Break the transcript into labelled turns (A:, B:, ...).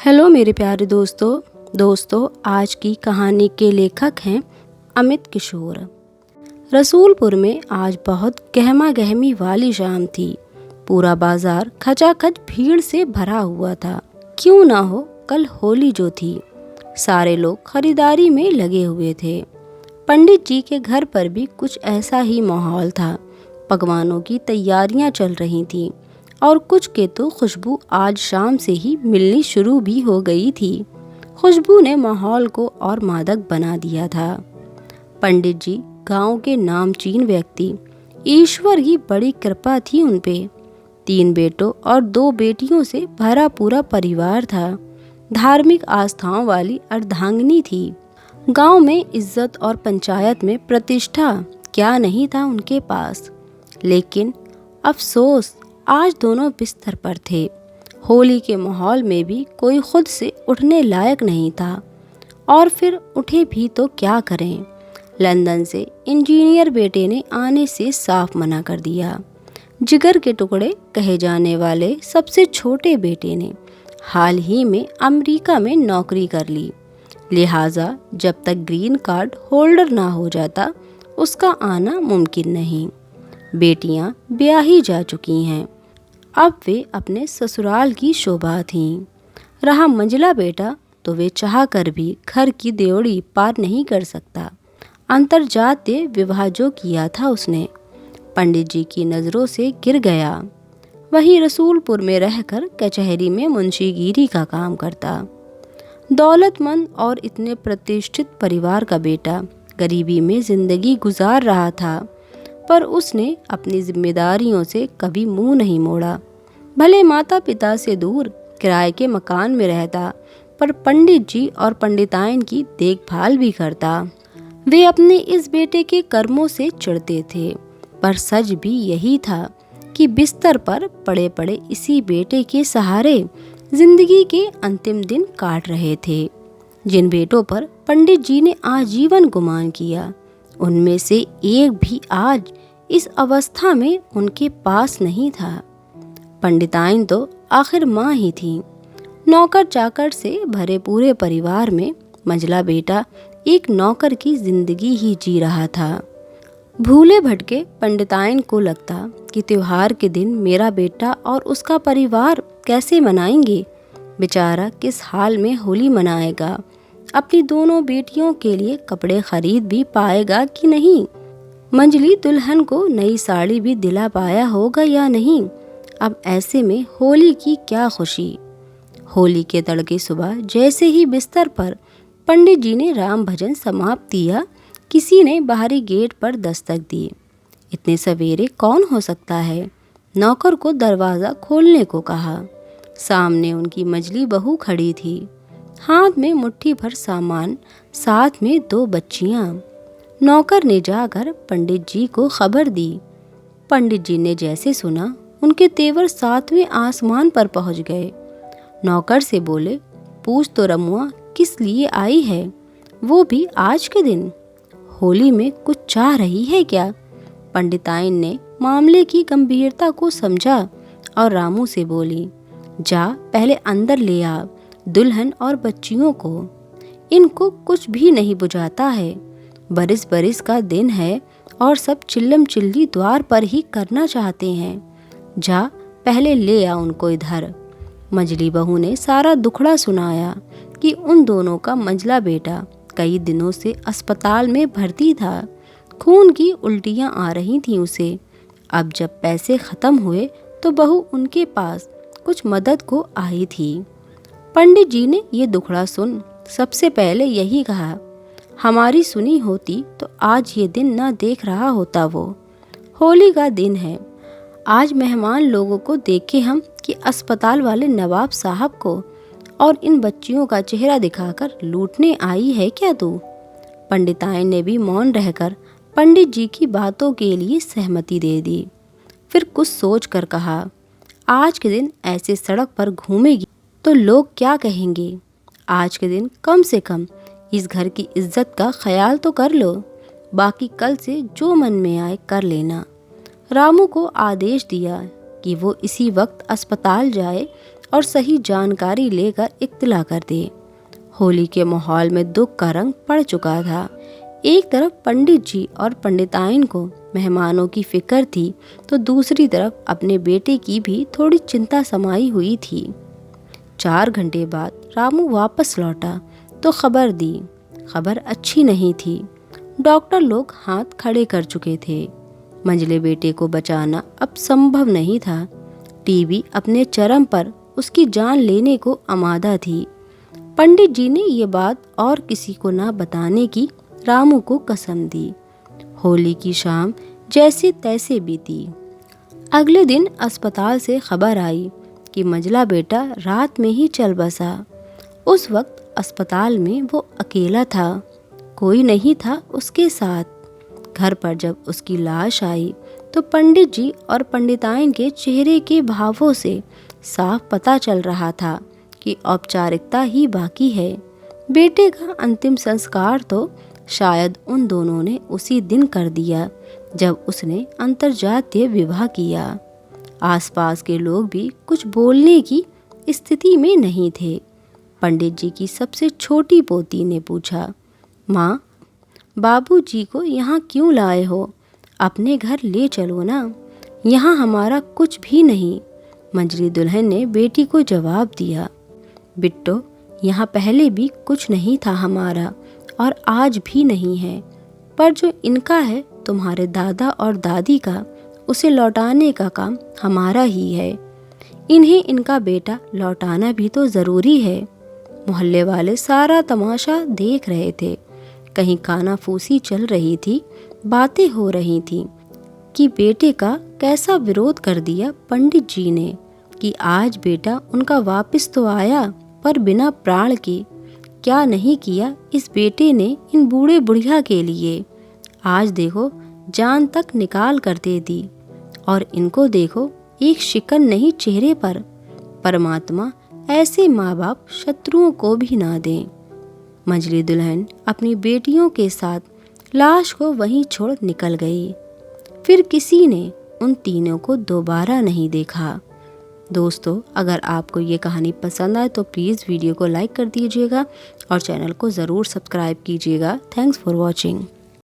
A: Hello मेरे प्यारे दोस्तों आज की कहानी के लेखक हैं अमित किशोर। रसूलपुर में आज बहुत गहमा गहमी वाली शाम थी। पूरा बाजार खचाखच भीड़ से भरा हुआ था। क्यों ना हो, कल होली जो थी। सारे लोग खरीदारी में लगे हुए थे। पंडित जी के घर पर भी कुछ ऐसा ही माहौल था। पकवानों की तैयारियां चल रही थीं और कुछ के तो खुशबू आज शाम से ही मिलनी शुरू भी हो गई थी। खुशबू ने माहौल को और मादक बना दिया था। पंडित जी गांव के नामचीन व्यक्ति, ईश्वर की बड़ी कृपा थी उन पे। 3 बेटों और 2 बेटियों से भरा पूरा परिवार था। धार्मिक आस्थाओं वाली अर्धांगिनी थी। गांव में इज्जत और पंचायत में प्रतिष्ठा क्या नहीं था उनके पास। लेकिन अफसोस, आज दोनों बिस्तर पर थे। होली के माहौल में भी कोई खुद से उठने लायक नहीं था। और फिर उठे भी तो क्या करें। लंदन से इंजीनियर बेटे ने आने से साफ मना कर दिया। जिगर के टुकड़े कहे जाने वाले सबसे छोटे बेटे ने हाल ही में अमेरिका में नौकरी कर ली। लिहाजा जब तक ग्रीन कार्ड होल्डर ना हो जाता उसका आना मुमकिन नहीं। बेटियां ब्याही जा चुकी हैं। अब वे अपने ससुराल की शोभा थीं। रहा मंझला बेटा तो वे चाह कर भी घर की देवड़ी पार नहीं कर सकता। अंतरजातीय विवाह जो किया था उसने, पंडित जी की नज़रों से गिर गया। वही रसूलपुर में रहकर कचहरी में मुंशीगिरी का काम करता। दौलतमंद और इतने प्रतिष्ठित परिवार का बेटा गरीबी में जिंदगी गुजार रहा था, पर उसने अपनी जिम्मेदारियों से कभी मुंह नहीं मोड़ा। भले माता पिता से दूर किराए के मकान में रहता, पर पंडित जी और पंडिताइन की देखभाल भी करता। वे अपने इस बेटे के कर्मों से चिढ़ते थे, पर सच भी यही था कि बिस्तर पर पड़े पड़े इसी बेटे के सहारे जिंदगी के अंतिम दिन काट रहे थे। जिन बेटों पर पंडित जी ने आजीवन गुमान किया, उनमें से एक भी आज इस अवस्था में उनके पास नहीं था। पंडिताइन तो आखिर माँ ही थी। नौकर चाकर से भरे पूरे परिवार में मंझला बेटा एक नौकर की जिंदगी ही जी रहा था। भूले भटके पंडिताइन को लगता कि त्योहार के दिन मेरा बेटा और उसका परिवार कैसे मनाएंगे। बेचारा किस हाल में होली मनाएगा। अपनी दोनों बेटियों के लिए कपड़े खरीद भी पाएगा कि नहीं। मंझली दुल्हन को नई साड़ी भी दिला पाया होगा या नहीं। अब ऐसे में होली की क्या खुशी। होली के तड़के सुबह जैसे ही बिस्तर पर पंडित जी ने राम भजन समाप्त किया, किसी ने बाहरी गेट पर दस्तक दी। इतने सवेरे कौन हो सकता है। नौकर को दरवाज़ा खोलने को कहा। सामने उनकी मंझली बहू खड़ी थी, हाथ में मुट्ठी भर सामान, साथ में 2 बच्चियां। नौकर ने जाकर पंडित जी को खबर दी। पंडित जी ने जैसे सुना, उनके तेवर 7वें आसमान पर पहुंच गए। नौकर से बोले, पूछ तो रमुआ किस लिए आई है, वो भी आज के दिन। होली में कुछ चाह रही है क्या। पंडिताइन ने मामले की गंभीरता को समझा और रामू से बोली, जा पहले अंदर ले आ दुल्हन और बच्चियों को। इनको कुछ भी नहीं बुझाता है। बरिस बरिस का दिन है और सब चिल्लम चिल्ली द्वार पर ही करना चाहते हैं। जा पहले ले आ उनको इधर। मंझली बहू ने सारा दुखड़ा सुनाया कि उन दोनों का मंझला बेटा कई दिनों से अस्पताल में भर्ती था। खून की उल्टियां आ रही थीं उसे। अब जब पैसे ख़त्म हुए तो बहू उनके पास कुछ मदद को आई थी। पंडित जी ने ये दुखड़ा सुन सबसे पहले यही कहा, हमारी सुनी होती तो आज ये दिन ना देख रहा होता वो। होली का दिन है। आज मेहमान लोगों को देखे हम कि अस्पताल वाले नवाब साहब को और इन बच्चियों का चेहरा दिखाकर लूटने आई है क्या तू। पंडिताइन ने भी मौन रहकर पंडित जी की बातों के लिए सहमति दे दी। फिर कुछ सोच कर कहा, आज के दिन ऐसे सड़क पर घूमेगी तो लोग क्या कहेंगे। आज के दिन कम से कम इस घर की इज्जत का ख्याल तो कर लो। बाकी कल से जो मन में आए कर लेना। रामू को आदेश दिया कि वो इसी वक्त अस्पताल जाए और सही जानकारी लेकर इत्तला कर दे। होली के माहौल में दुख का रंग पड़ चुका था। एक तरफ पंडित जी और पंडिताइन को मेहमानों की फिक्र थी, तो दूसरी तरफ अपने बेटे की भी थोड़ी चिंता समाई हुई थी। 4 घंटे बाद रामू वापस लौटा तो खबर दी। खबर अच्छी नहीं थी। डॉक्टर लोग हाथ खड़े कर चुके थे। मंझले बेटे को बचाना अब संभव नहीं था। टीबी अपने चरम पर उसकी जान लेने को आमादा थी। पंडित जी ने ये बात और किसी को ना बताने की रामू को कसम दी। होली की शाम जैसे तैसे बीती। अगले दिन अस्पताल से खबर आई कि मंझला बेटा रात में ही चल बसा। उस वक्त अस्पताल में वो अकेला था, कोई नहीं था उसके साथ। घर पर जब उसकी लाश आई तो पंडित जी और पंडिताइन के चेहरे के भावों से साफ पता चल रहा था कि औपचारिकता ही बाकी है। बेटे का अंतिम संस्कार तो शायद उन दोनों ने उसी दिन कर दिया जब उसने अंतर्जातीय विवाह किया। आसपास के लोग भी कुछ बोलने की स्थिति में नहीं थे। पंडित जी की सबसे छोटी पोती ने पूछा, माँ, बाबूजी को यहाँ क्यों लाए हो? अपने घर ले चलो ना, यहाँ हमारा कुछ भी नहीं। मंझली दुल्हन ने बेटी को जवाब दिया, बिट्टो, यहाँ पहले भी कुछ नहीं था हमारा और आज भी नहीं है, पर जो इनका है तुम्हारे दादा और दादी का, उसे लौटाने का काम हमारा ही है। इन्हें इनका बेटा लौटाना भी तो ज़रूरी है। मोहल्ले वाले सारा तमाशा देख रहे थे। कहीं कानाफूसी चल रही थी, बातें हो रही थीं कि बेटे का कैसा विरोध कर दिया पंडित जी ने कि आज बेटा उनका वापस तो आया पर बिना प्राण के। क्या नहीं किया इस बेटे ने इन बूढ़े बुढ़िया के लिए। आज देखो जान तक निकाल कर दे दी, और इनको देखो एक शिकन नहीं चेहरे पर। परमात्मा ऐसे माँ बाप शत्रुओं को भी ना दें। मंझली दुल्हन अपनी बेटियों के साथ लाश को वहीं छोड़ निकल गई। फिर किसी ने उन तीनों को दोबारा नहीं देखा। दोस्तों, अगर आपको ये कहानी पसंद आए तो प्लीज़ वीडियो को लाइक कर दीजिएगा और चैनल को ज़रूर सब्सक्राइब कीजिएगा। Thanks for watching.